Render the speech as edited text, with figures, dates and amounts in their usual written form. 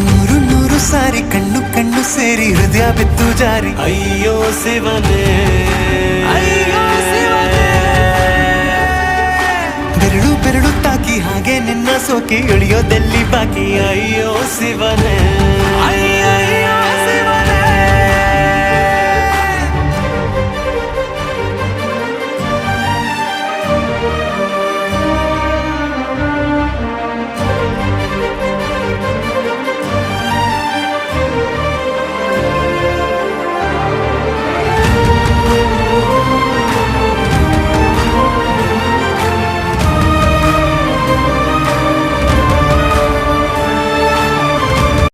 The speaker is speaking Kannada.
ನೂರು ನೂರು ಸಾರಿ ಕಣ್ಣು ಕಣ್ಣು ಸೇರಿ ಹೃದಯ ಬಿತ್ತು ಜಾರಿ ಅಯ್ಯೋ ಶಿವನೇ, ಅಯ್ಯೋ ಶಿವನೇ. ಬೆರಳು ಬೆರಳು ತಾಕಿ ಹಾಗೆ ನಿನ್ನ ಸೋಕಿ ಇಳಿಯೋದೆಲ್ಲಿ ಬಾಕಿ ಅಯ್ಯೋ ಶಿವನೇ.